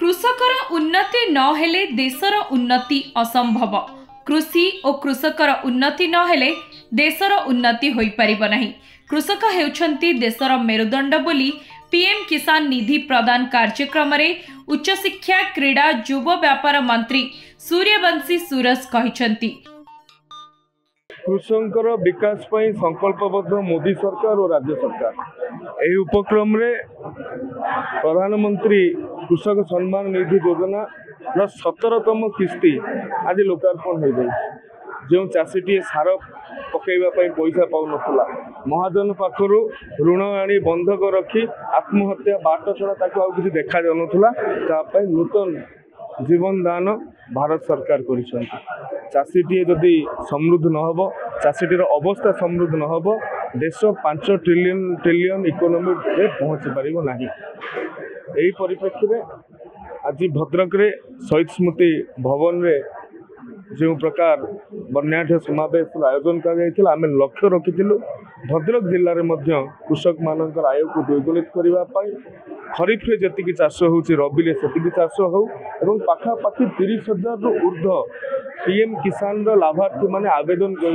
कृषकर उन्नति नहेले देशर उन्नति असंभव। कृषि और कृषकर उन्नति नहेले देशर उन्नति होई परिबो नाही। कृषक हेउछंती देशर मेरुदंड बोली पीएम किसान निधि प्रदान कार्यक्रम रे उच्च शिक्षा क्रीड़ा युव व्यापार मंत्री सूर्यवंशी सूरज कहिछंती। कृषकर विकास पई संकल्पबद्ध मोदी सरकार और राज्य सरकार एही उपक्रम रे प्रधानमंत्री कृषक सम्मान निधि योजना 17तम किस्ती आज लोकार्पण हो गई। जो चाषीटी सार पकईवा पैसा पाउन महाजन पाखर ऋण आनी बंधक रखी आत्महत्या बाट छड़ा ताकू आउ किसी देखा जानुला नूतन जीवन दान भारत सरकार कर। चाषीटी जदि समृद्ध नहब चाषीटीर अवस्था समृद्ध नहब देश 5 ट्रिलियन इकोनॉमी रे पहुँची पारिबो नाही। एही परिप्रेक्षी में आज भद्रक रे शहीद स्मृति भवन रे जो प्रकार बन्याढ्य समावेश आयोजन कर आम लक्ष्य रखी भद्रक जिले में कृषक मान आय को द्विगुणित करने खरीफ रे जी चाष हो रबी से चाष हो पाखापाखि 30,000 रु ऊर्ध्व पीएम किसान लाभार्थी माने आवेदन कर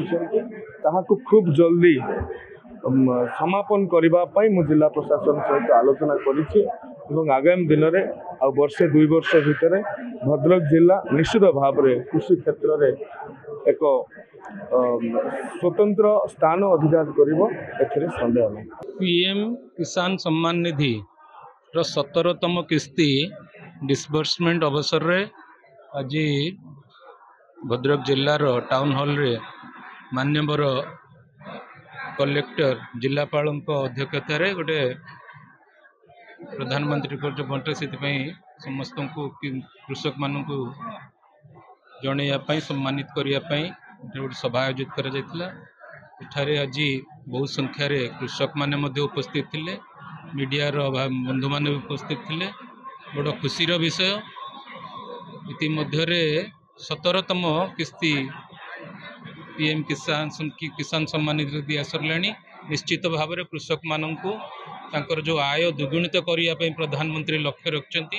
खूब जल्दी समापन करने मु जिला प्रशासन सहित आलोचना करी आगामी दिन में आ वर्षे 2 वर्ष भितर भद्रक जिला निश्चित भाव में कृषि क्षेत्र में एक स्वतंत्र स्थान अधिकार कर सन्देह नहीं। पीएम किसान सम्मान निधि 17तम किस्ती डिस्बर्समेंट अवसर रे आज भद्रक जिलार टाउन हॉल रे मान्यवर कलेक्टर जिलापाल अध्यक्षतार गोटे प्रधानमंत्री जो बंटे से समस्त को कृषक मान जनवाई सम्मानित करने गोटे सभा आयोजित कर आज बहु संख्यार कृषक माने उपस्थित थे। मीडियार बंधु मान उपस्थित थे। बड़ खुशीर विषय इतिमध्य 17तम किस्ती पीएम किसान सम्मान निधि दिया सरला। निश्चित भाव में कृषक मानू तांकर जो आय द्विगुणित करने प्रधानमंत्री लक्ष्य रखिंट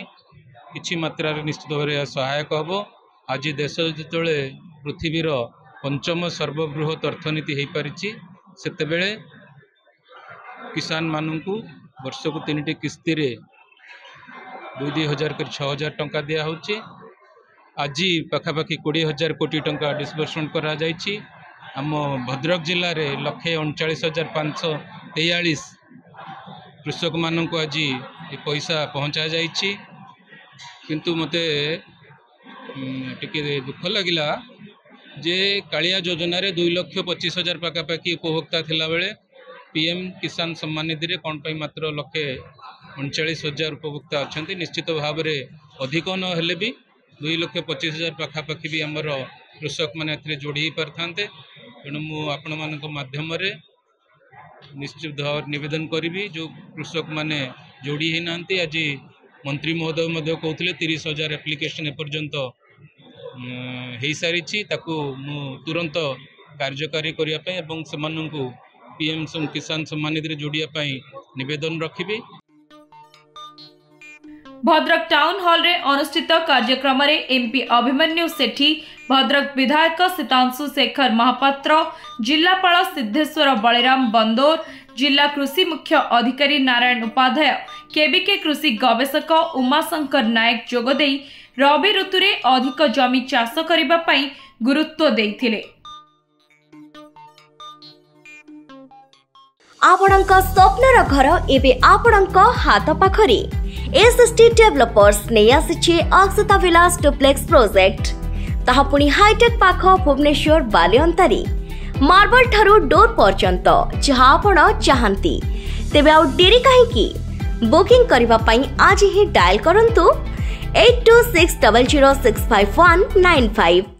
किछि मात्रा निश्चित भाव में सहायक हम। आज देश जो पृथ्वीर 5म सर्वबृहत अर्थनीति हो पारी सेतेबेले किसान मानू वर्ष को 3टी किस्ती रे 2,000 कर 6,000 टंका दिया होची। आज पाखापाखि 20,000 कोटी टंका डिस्बर्समेंट करा जायछि। आम भद्रक जिले में 1,39,543 कृषक मानक आज ये पैसा पहुँचा जाइछि। किंतु मते टिके दुख लगिला जे कालिया योजना रे 2,25,000 पाखापाखि उपभोक्ता थिला बेले पीएम किसान सम्मान निधि रे कौन मात्र 1,39,000 उपभोक्ता अच्छा। निश्चित भाव में अधिक न हेले भी 2,25,000 पाखापाखि भी आमर कृषक मैंने जोड़ी पारते। तेणु मुझे माध्यम निश्चित निवेदन करी जो कृषक माने जोड़ी ही ना आज मंत्री महोदय कहते 30,000 एप्लिकेशन एपर्यंत हो सारी तुरंत कार्यकारी करने से पीएम किसान सम्मान निधि जोड़ापी निवेदन रखी। भद्रक टाउन हॉल रे अनुष्ठित कार्यक्रम रे एमपी अभिमन्यु सेठी, भद्रक विधायक सीतांशु शेखर महापात्र, जिलापाल सिद्धेश्वर बलिराम बंदोर, जिला कृषि मुख्य अधिकारी नारायण उपाध्याय, केबीके कृषि गवेषक उमाशंकर नायक जोगदे रबी ऋतु रे अधिक जमी चाष करिबा पई गुरुत्व देइथिले। आपणक स्वप्नर घर एबे आपणक हाथ पाखरे एसएसटी डेवलपर्स नहीं आसी अक्षता विलास डुप्लेक्स प्रोजेक्ट ताहा पुणी हाईटेक पाख भुवनेश्वर बालिअंतारी मार्बल ठारू डोर पर्यंत जहाँ आपण चाहती तेबे आउ डेरी कहीं बुकिंग करबा पई आज ही डायल करंतु 8260065195।